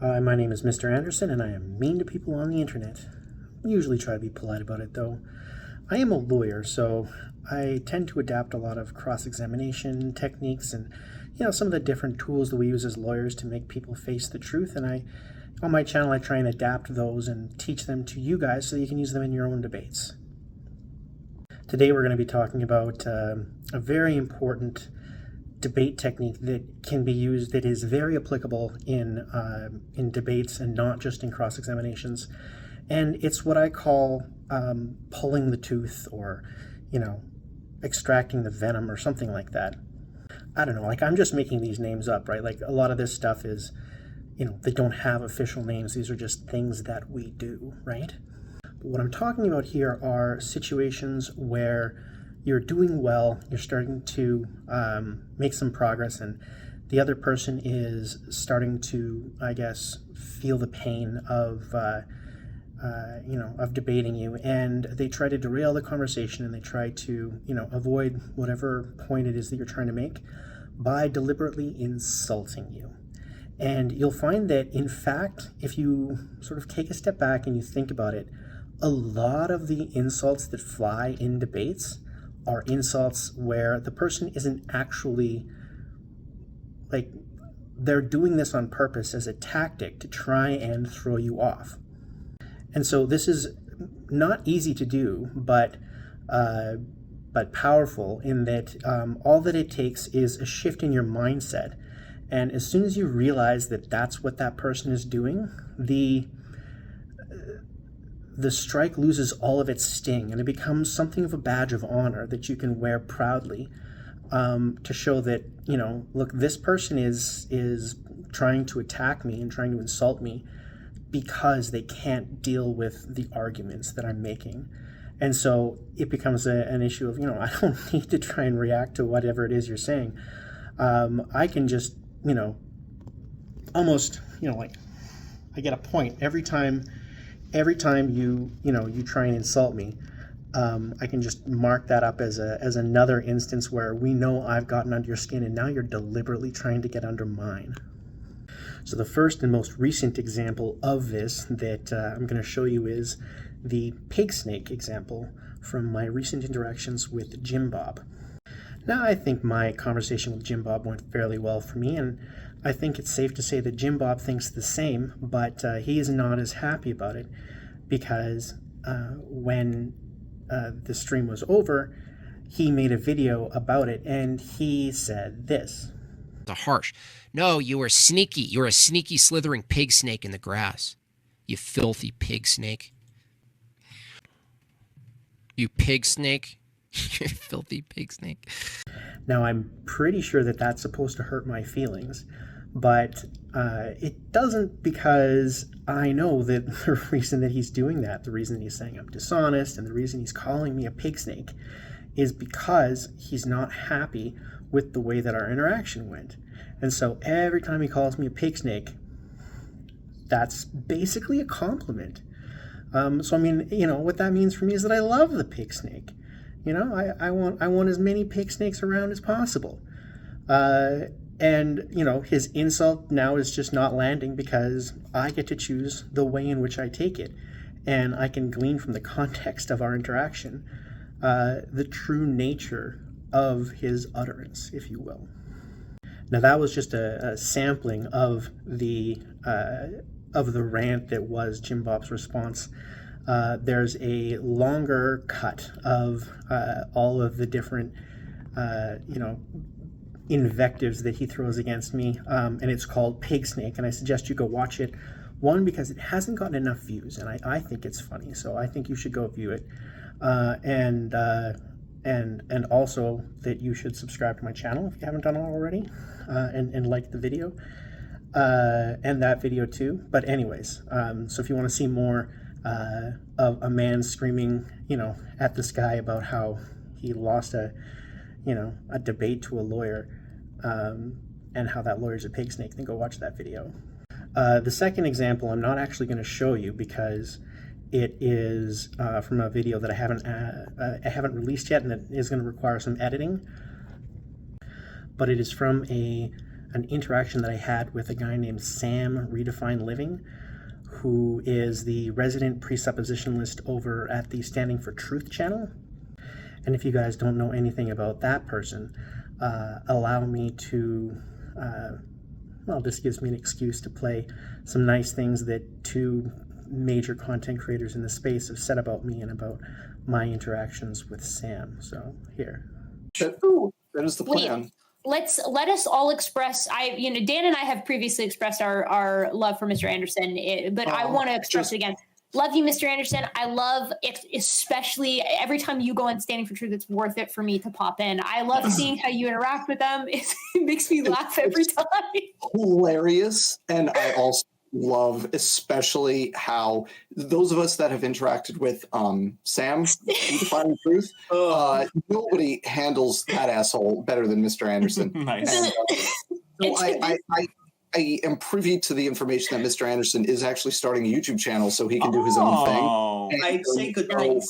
Hi, my name is Mr. Anderson, and I am mean to people on the internet. I usually try to be polite about it, though. I am a lawyer, so I tend to adapt a lot of cross-examination techniques and, some of the different tools that we use as lawyers to make people face the truth. And on my channel, I try and adapt those and teach them to you guys so you can use them in your own debates. Today, we're going to be talking about a very important debate technique that can be used, that is very applicable in debates and not just in cross-examinations. And it's what I call pulling the tooth, or extracting the venom, or something like that. I don't know, like, I'm just making these names up, right? Like, a lot of this stuff is, they don't have official names. These are just things that we do, right? But what I'm talking about here are situations where you're doing well, you're starting to make some progress, and the other person is starting to, I guess, feel the pain of, of debating you, and they try to derail the conversation, and they try to, avoid whatever point it is that you're trying to make by deliberately insulting you. And you'll find that, in fact, if you sort of take a step back and you think about it, a lot of the insults that fly in debates are insults where the person isn't actually, like, they're doing this on purpose as a tactic to try and throw you off. And so this is not easy to do, but powerful, in that all that it takes is a shift in your mindset. And as soon as you realize that that's what that person is doing, the strike loses all of its sting, and it becomes something of a badge of honor that you can wear proudly, to show that, look, this person is trying to attack me and trying to insult me because they can't deal with the arguments that I'm making. And so it becomes an issue of, I don't need to try and react to whatever it is you're saying. I can just, almost, like, I get a point every time you try and insult me. I can just mark that up as another instance where we know I've gotten under your skin, and now you're deliberately trying to get under mine. So the first and most recent example of this that I'm going to show you is the pig snake example from my recent interactions with Jim Bob. Now, I think my conversation with Jim Bob went fairly well for me, and I think it's safe to say that Jim Bob thinks the same, but he is not as happy about it, because when the stream was over, he made a video about it, and he said this. Harsh. No, you were sneaky. You're a sneaky, slithering pig snake in the grass. You filthy pig snake. You pig snake. You filthy pig snake. Now, I'm pretty sure that that's supposed to hurt my feelings, but it doesn't, because I know that the reason that he's doing that, the reason he's saying I'm dishonest, and the reason he's calling me a pig snake, is because he's not happy with the way that our interaction went. And so every time he calls me a pig snake, that's basically a compliment. So I mean, what that means for me is that I love the pig snake. I want as many pig snakes around as possible. And his insult now is just not landing, because I get to choose the way in which I take it, and I can glean from the context of our interaction the true nature of his utterance, if you will. Now, that was just a sampling of the rant that was Jim Bob's response. There's a longer cut of all of the different, invectives that he throws against me, and it's called Pig Snake, and I suggest you go watch it. One, because it hasn't gotten enough views, and I think it's funny, so I think you should go view it, and also that you should subscribe to my channel if you haven't done it already, and like the video, and that video too. But anyways, so if you want to see more of a man screaming, at the sky about how he lost a debate to a lawyer, and how that lawyer's a pig snake, then go watch that video. The second example I'm not actually going to show you, because it is from a video that I haven't released yet, and it is going to require some editing. But it is from a an interaction that I had with a guy named Sam Redefined Living, who is the resident presuppositionalist over at the Standing for Truth channel. And if you guys don't know anything about that person, allow me to, this gives me an excuse to play some nice things that two major content creators in the space have said about me and about my interactions with Sam. So here. That is the plan. Wait, let us all express. Dan and I have previously expressed our love for Mr. Anderson, but I want to express it again. Love you, Mr. Anderson. I love it, especially every time you go on Standing for Truth. It's worth it for me to pop in. I love seeing how you interact with them. It makes me laugh every time. Hilarious. And I also love especially how those of us that have interacted with Sam, Defining Truth, nobody handles that asshole better than Mr. Anderson. Nice. And, I am privy to the information that Mr. Anderson is actually starting a YouTube channel so he can do his own thing. I'd say good nice.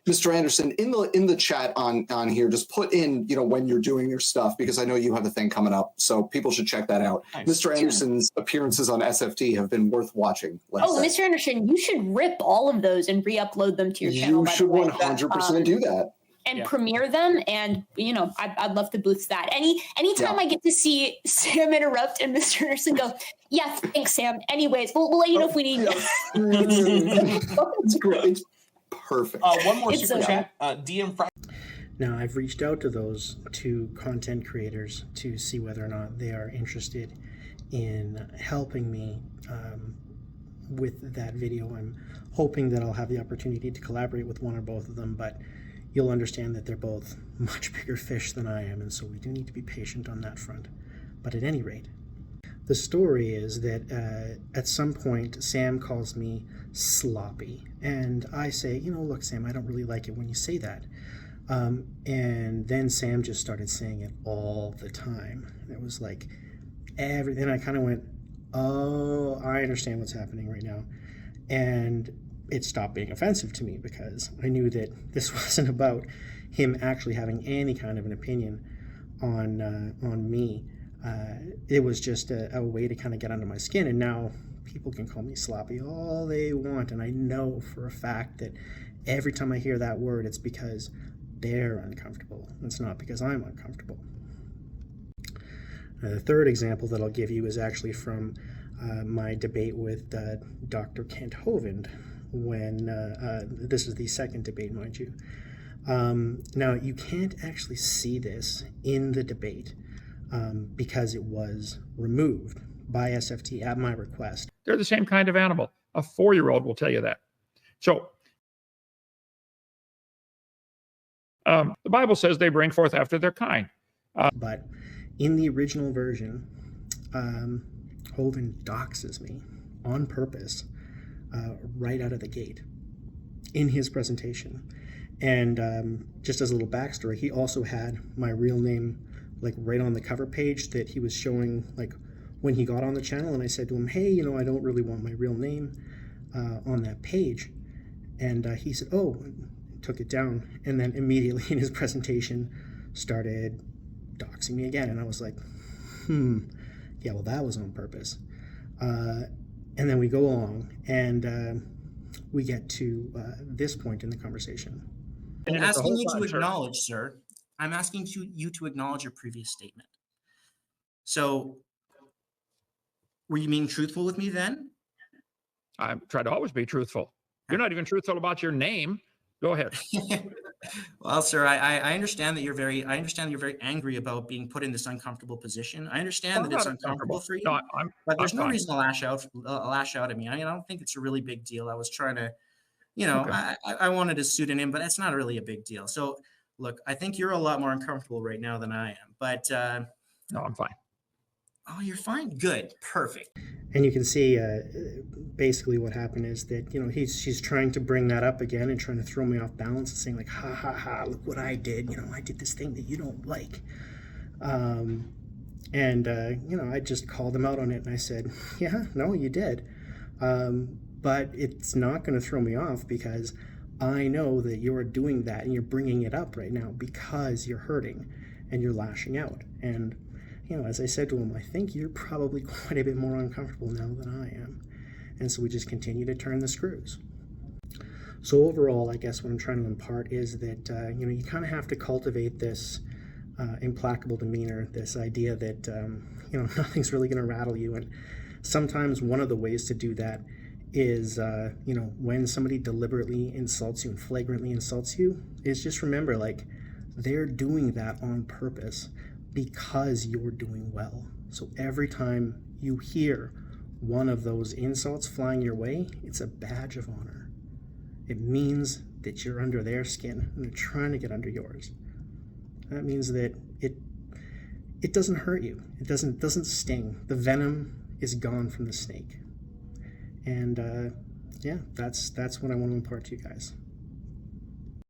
Mr. Anderson, in the chat on here, just put in, when you're doing your stuff, because I know you have a thing coming up, so people should check that out. Nice. Mr. Anderson's appearances on SFT have been worth watching. Mr. Anderson, you should rip all of those and re-upload them to your channel. You should 100% do that. And premiere them, and I'd love to boost that. Anytime I get to see Sam interrupt and Mr. Anderson go, yeah, thanks, Sam. Anyways, we'll let you know if we need you. It's great. It's perfect. One more super chat. DM Friday. Now, I've reached out to those two content creators to see whether or not they are interested in helping me with that video. I'm hoping that I'll have the opportunity to collaborate with one or both of them, but you'll understand that they're both much bigger fish than I am, and so we do need to be patient on that front. But at any rate, the story is that at some point, Sam calls me sloppy, and I say, look, Sam, I don't really like it when you say that. And then Sam just started saying it all the time. It was like everything. I kind of went, oh, I understand what's happening right now. And it stopped being offensive to me because I knew that this wasn't about him actually having any kind of an opinion on me. It was just a way to kind of get under my skin. And now people can call me sloppy all they want. And I know for a fact that every time I hear that word, it's because they're uncomfortable. It's not because I'm uncomfortable. The third example that I'll give you is actually from my debate with Dr. Kent Hovind, when this is the second debate, mind you. Now, you can't actually see this in the debate because it was removed by SFT at my request. They're the same kind of animal. A 4-year-old will tell you that. So the Bible says they bring forth after their kind. But in the original version, Hovind doxes me on purpose right out of the gate in his presentation. And just as a little backstory, he also had my real name like right on the cover page that he was showing like when he got on the channel. And I said to him, hey, I don't really want my real name on that page. And he said, oh, took it down. And then immediately in his presentation started doxing me again. And I was like, yeah, well, that was on purpose. And then we go along and we get to this point in the conversation. I'm asking you to acknowledge, sir. I'm asking you to acknowledge your previous statement. So, were you being truthful with me then? I try to always be truthful. You're not even truthful about your name. Go ahead. Well, sir, I understand that you're very angry about being put in this uncomfortable position. I understand that it's uncomfortable for you, No, but there's I'm no fine. reason to lash out at me. I don't think it's a really big deal. I was trying to, Okay. I wanted a pseudonym, but it's not really a big deal. So, look, I think you're a lot more uncomfortable right now than I am. But No, I'm fine. oh, you're fine. Good, perfect. And you can see basically what happened is that, she's trying to bring that up again and trying to throw me off balance and saying like, ha, ha, ha, look what I did. I did this thing that you don't like. I just called him out on it and I said, yeah, no, you did. But it's not going to throw me off because I know that you're doing that and you're bringing it up right now because you're hurting and you're lashing out. And as I said to him, I think you're probably quite a bit more uncomfortable now than I am. And so we just continue to turn the screws. So overall, I guess what I'm trying to impart is that, you kind of have to cultivate this implacable demeanor, this idea that, nothing's really going to rattle you. And sometimes one of the ways to do that is, when somebody deliberately insults you and flagrantly insults you, is just remember, like, they're doing that on purpose because you're doing well. So every time you hear one of those insults flying your way, it's a badge of honor. It means that you're under their skin and they're trying to get under yours. That means that it doesn't hurt you. It doesn't sting. The venom is gone from the snake. And that's what I want to impart to you guys.